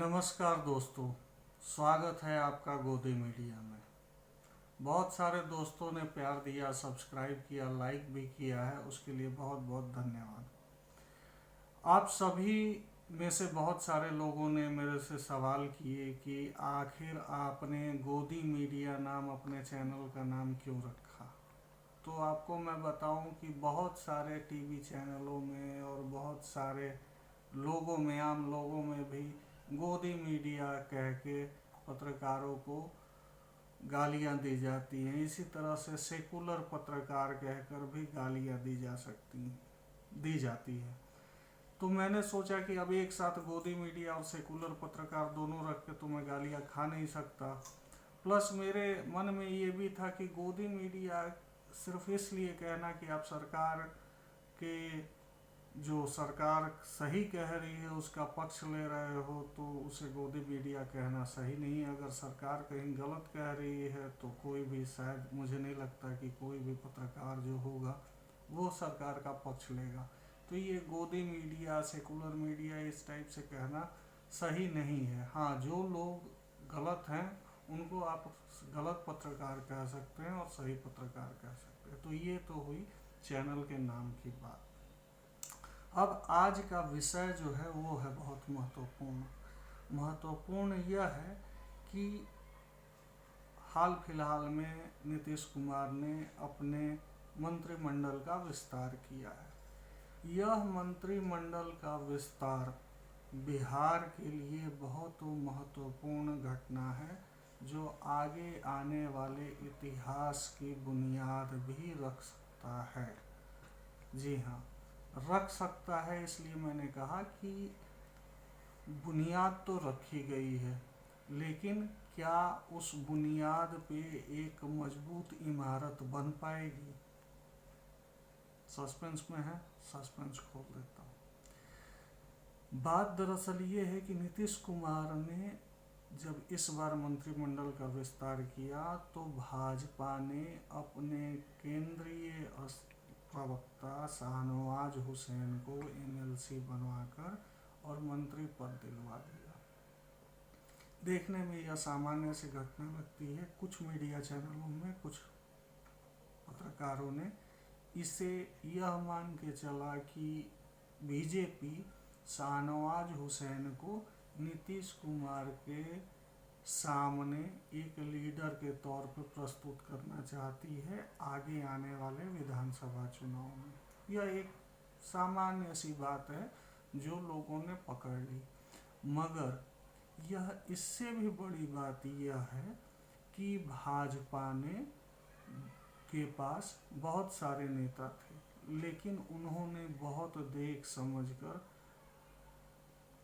नमस्कार दोस्तों, स्वागत है आपका गोदी मीडिया में। बहुत सारे दोस्तों ने प्यार दिया, सब्सक्राइब किया, लाइक भी किया है, उसके लिए बहुत बहुत धन्यवाद। आप सभी में से बहुत सारे लोगों ने मेरे से सवाल किए कि आखिर आपने गोदी मीडिया नाम अपने चैनल का नाम क्यों रखा। तो आपको मैं बताऊं कि बहुत सारे टीवी चैनलों में और बहुत सारे लोगों में, आम लोगों में भी गोदी मीडिया कह के पत्रकारों को गालियां दी जाती हैं। इसी तरह से सेकुलर पत्रकार कहकर भी गालियां दी जाती है। तो मैंने सोचा कि अब एक साथ गोदी मीडिया और सेकुलर पत्रकार दोनों रख के तो मैं गालियां खा नहीं सकता। प्लस मेरे मन में ये भी था कि गोदी मीडिया सिर्फ इसलिए कहना कि आप सरकार के जो सरकार सही कह रही है उसका पक्ष ले रहे हो, तो उसे गोदी मीडिया कहना सही नहीं है। अगर सरकार कहीं गलत कह रही है तो कोई भी, शायद मुझे नहीं लगता कि कोई भी पत्रकार जो होगा वो सरकार का पक्ष लेगा। तो ये गोदी मीडिया, सेकुलर मीडिया, इस टाइप से कहना सही नहीं है। हाँ, जो लोग गलत हैं उनको आप गलत पत्रकार कह सकते हैं और सही पत्रकार कह सकते हैं। तो ये तो हुई चैनल के नाम की बात। अब आज का विषय जो है वो है बहुत महत्वपूर्ण यह है कि हाल फिलहाल में नीतीश कुमार ने अपने मंत्रिमंडल का विस्तार किया है। यह मंत्रिमंडल का विस्तार बिहार के लिए बहुत महत्वपूर्ण घटना है, जो आगे आने वाले इतिहास की बुनियाद भी रख सकता है। जी हाँ, रख सकता है, इसलिए मैंने कहा कि बुनियाद तो रखी गई है, लेकिन क्या उस बुनियाद पे एक मजबूत इमारत बन पाएगी? सस्पेंस में है, सस्पेंस खोल देता हूँ। बात दरअसल ये है कि नीतीश कुमार ने जब इस बार मंत्रिमंडल का विस्तार किया तो भाजपा ने अपने केंद्रीय प्रवक्ता शाहनवाज हुसैन को एमएलसी बनवाकर और मंत्री पद दिलवा दिया। देखने में यह सामान्य सी घटना लगती है। कुछ मीडिया चैनलों में कुछ पत्रकारों ने इसे यह मान के चला कि बीजेपी शाहनवाज हुसैन को नीतीश कुमार के सामने एक लीडर के तौर पर प्रस्तुत करना चाहती है आगे आने वाले विधानसभा चुनाव में। यह एक सामान्य सी बात है जो लोगों ने पकड़ ली, मगर यह इससे भी बड़ी बात यह है कि भाजपा ने के पास बहुत सारे नेता थे, लेकिन उन्होंने बहुत देख समझकर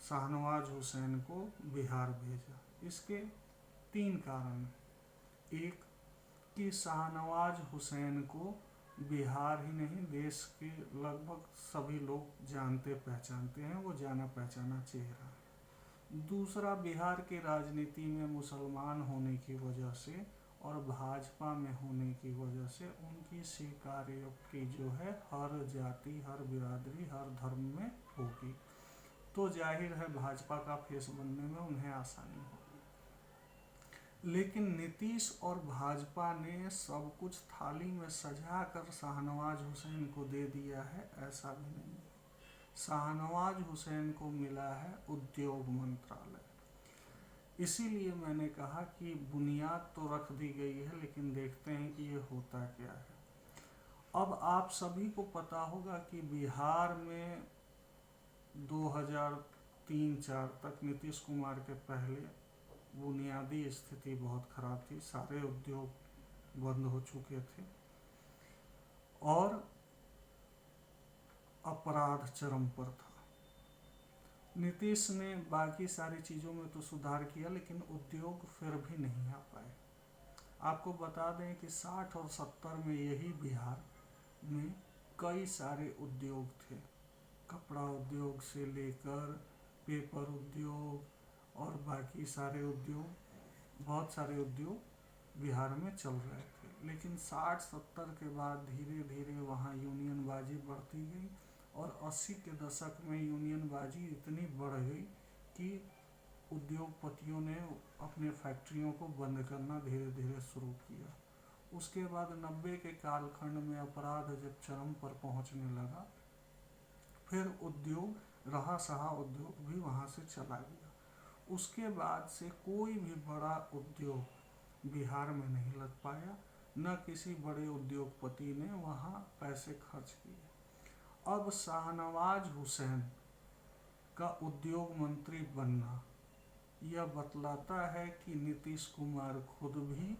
शाहनवाज हुसैन को बिहार भेजा। इसके 3 कारण। एक, कि शाहनवाज हुसैन को बिहार ही नहीं देश के लगभग सभी लोग जानते पहचानते हैं, वो जाना पहचाना चेहरा है। दूसरा, बिहार की राजनीति में मुसलमान होने की वजह से और भाजपा में होने की वजह से उनकी स्वीकार्यता जो है हर जाति, हर बिरादरी, हर धर्म में होगी, तो जाहिर है भाजपा का फेस बनने में उन्हें आसानी होगी। लेकिन नीतीश और भाजपा ने सब कुछ थाली में सजा कर शाहनवाज हुसैन को दे दिया है, ऐसा भी नहीं है। शाहनवाज हुसैन को मिला है उद्योग मंत्रालय। इसीलिए मैंने कहा कि बुनियाद तो रख दी गई है, लेकिन देखते हैं कि ये होता क्या है। अब आप सभी को पता होगा कि बिहार में 2003-04 तक नीतीश कुमार के पहले बुनियादी स्थिति बहुत खराब थी। सारे उद्योग बंद हो चुके थे और अपराध चरम पर था। नीतीश ने बाकी सारी चीज़ों में तो सुधार किया, लेकिन उद्योग फिर भी नहीं आ पाए। आपको बता दें कि 60 और 70 में यही बिहार में कई सारे उद्योग थे। कपड़ा उद्योग से लेकर पेपर उद्योग और बाकी सारे उद्योग, बहुत सारे उद्योग बिहार में चल रहे थे। लेकिन 60-70 के बाद धीरे धीरे वहाँ यूनियनबाजी बढ़ती गई और 80 के दशक में यूनियनबाजी इतनी बढ़ गई कि उद्योगपतियों ने अपने फैक्ट्रियों को बंद करना धीरे धीरे शुरू किया। उसके बाद 90 के कालखंड में अपराध जब चरम पर पहुंचने लगा, फिर उद्योग रहा सहा उद्योग भी वहाँ से चला गया। उसके बाद से कोई भी बड़ा उद्योग बिहार में नहीं लग पाया, न किसी बड़े उद्योगपति ने वहाँ पैसे खर्च किए। अब शाहनवाज हुसैन का उद्योग मंत्री बनना यह बतलाता है कि नीतीश कुमार खुद भी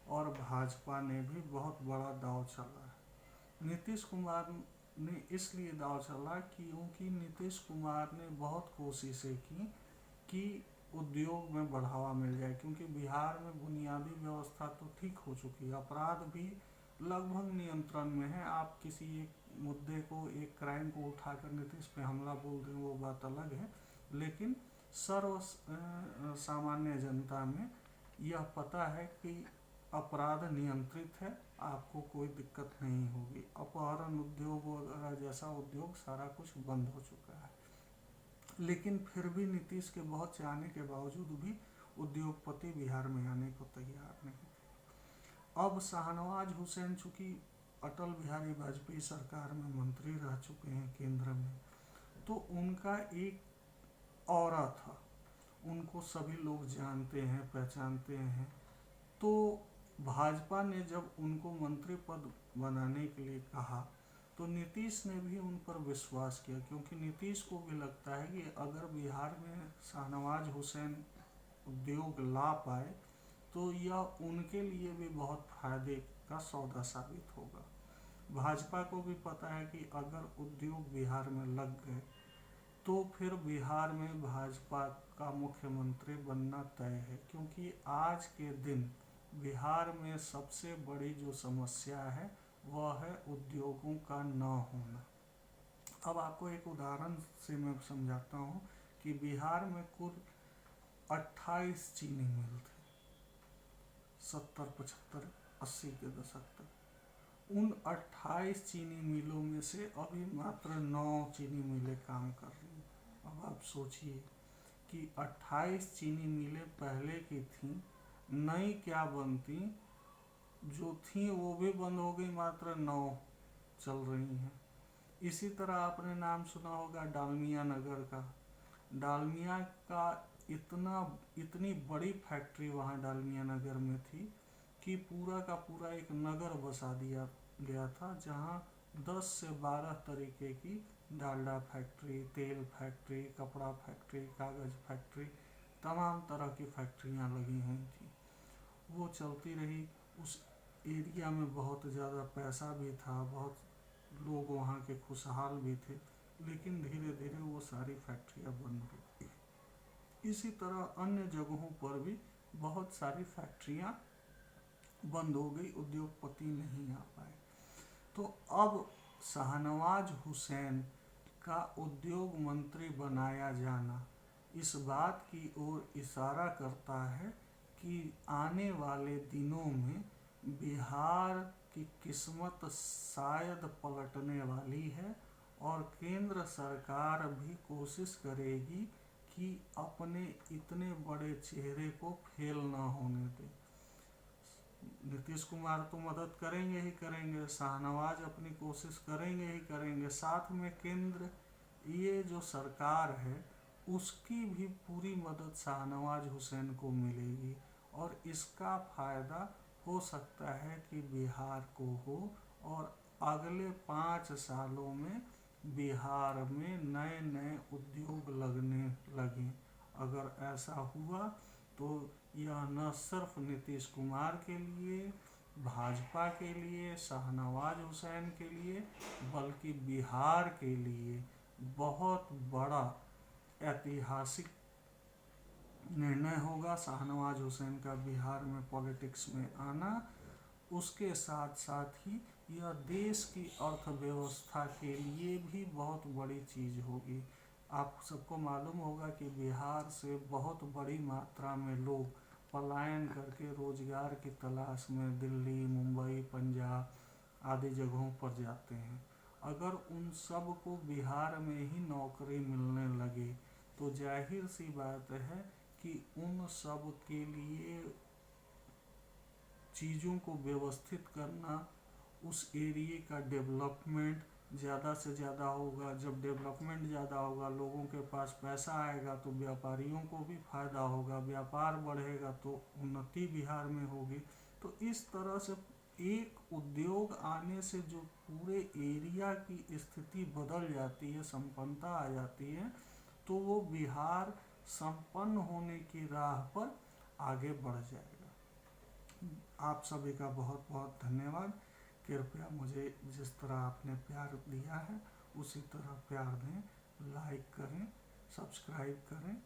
और भाजपा ने भी बहुत बड़ा दांव चला है। नीतीश कुमार ने इसलिए दांव चला क्योंकि नीतीश कुमार ने बहुत कोशिशें की कि उद्योग में बढ़ावा मिल जाए, क्योंकि बिहार में बुनियादी व्यवस्था तो ठीक हो चुकी है, अपराध भी लगभग नियंत्रण में है। आप किसी एक मुद्दे को, एक क्राइम को उठाकर नीतीश पे हमला बोल दें वो बात अलग है, लेकिन सर्व सामान्य जनता में यह पता है कि अपराध नियंत्रित है, आपको कोई दिक्कत नहीं होगी। अपहरण उद्योग वगैरह जैसा उद्योग सारा कुछ बंद हो चुका है, लेकिन फिर भी नीतीश के बहुत चाहने के बावजूद भी उद्योगपति बिहार में आने को तैयार नहीं थे। अब शाहनवाज हुसैन चूँकि अटल बिहारी वाजपेयी सरकार में मंत्री रह चुके हैं केंद्र में, तो उनका एक ऑरा था, उनको सभी लोग जानते हैं, पहचानते हैं। तो भाजपा ने जब उनको मंत्री पद बनाने के लिए कहा तो नीतीश ने भी उन पर विश्वास किया, क्योंकि नीतीश को भी लगता है कि अगर बिहार में शाहनवाज हुसैन उद्योग ला पाए तो यह उनके लिए भी बहुत फायदे का सौदा साबित होगा। भाजपा को भी पता है कि अगर उद्योग बिहार में लग गए तो फिर बिहार में भाजपा का मुख्यमंत्री बनना तय है, क्योंकि आज के दिन बिहार में सबसे बड़ी जो समस्या है वह है उद्योगों का न होना। अब आपको एक उदाहरण से मैं समझाता हूँ कि बिहार में कुल 28 चीनी मिल थे 70, 75, 80 के दशक तक। उन 28 चीनी मिलों में से अभी मात्र 9 चीनी मिलें काम कर रही हैं। अब आप सोचिए कि 28 चीनी मिलें पहले की थीं, नई क्या बनती, जो थी वो भी बंद हो गई, मात्र 9 चल रही हैं। इसी तरह आपने नाम सुना होगा डालमिया नगर का। डालमिया का इतनी बड़ी फैक्ट्री वहाँ डालमिया नगर में थी कि पूरा का पूरा एक नगर बसा दिया गया था, जहाँ 10 से 12 तरीके की डालडा फैक्ट्री, तेल फैक्ट्री, कपड़ा फैक्ट्री, कागज़ फैक्ट्री, तमाम तरह की फैक्ट्रियाँ लगी हुई थी। वो चलती रही। उस एरिया में बहुत ज़्यादा पैसा भी था, बहुत लोग वहाँ के खुशहाल भी थे, लेकिन धीरे धीरे वो सारी फैक्ट्रियाँ बंद हो गई। इसी तरह अन्य जगहों पर भी बहुत सारी फैक्ट्रियाँ बंद हो गई, उद्योगपति नहीं आ पाए। तो अब शाहनवाज हुसैन का उद्योग मंत्री बनाया जाना इस बात की ओर इशारा करता है कि आने वाले दिनों में बिहार की किस्मत शायद पलटने वाली है और केंद्र सरकार भी कोशिश करेगी कि अपने इतने बड़े चेहरे को फेल ना होने दे। नीतीश कुमार तो मदद करेंगे ही करेंगे, शाहनवाज अपनी कोशिश करेंगे ही करेंगे, साथ में केंद्र ये जो सरकार है उसकी भी पूरी मदद शाहनवाज हुसैन को मिलेगी और इसका फ़ायदा हो सकता है कि बिहार को हो और अगले 5 सालों में बिहार में नए नए उद्योग लगने लगें। अगर ऐसा हुआ तो यह न सिर्फ नीतीश कुमार के लिए, भाजपा के लिए, शाहनवाज हुसैन के लिए, बल्कि बिहार के लिए बहुत बड़ा ऐतिहासिक निर्णय होगा शाहनवाज हुसैन का बिहार में पॉलिटिक्स में आना। उसके साथ साथ ही यह देश की अर्थव्यवस्था के लिए भी बहुत बड़ी चीज़ होगी। आप सबको मालूम होगा कि बिहार से बहुत बड़ी मात्रा में लोग पलायन करके रोजगार की तलाश में दिल्ली, मुंबई, पंजाब आदि जगहों पर जाते हैं। अगर उन सब को बिहार में ही नौकरी मिलने लगे तो जाहिर सी बात है कि उन सब के लिए चीज़ों को व्यवस्थित करना, उस एरिया का डेवलपमेंट ज़्यादा से ज़्यादा होगा। जब डेवलपमेंट ज़्यादा होगा, लोगों के पास पैसा आएगा तो व्यापारियों को भी फायदा होगा, व्यापार बढ़ेगा तो उन्नति बिहार में होगी। तो इस तरह से एक उद्योग आने से जो पूरे एरिया की स्थिति बदल जाती है, संपन्नता आ जाती है, तो वो बिहार संपन्न होने की राह पर आगे बढ़ जाएगा। आप सभी का बहुत बहुत धन्यवाद। कृपया मुझे जिस तरह आपने प्यार दिया है उसी तरह प्यार दें, लाइक करें, सब्सक्राइब करें।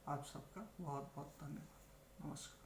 आप सबका बहुत बहुत धन्यवाद। नमस्कार।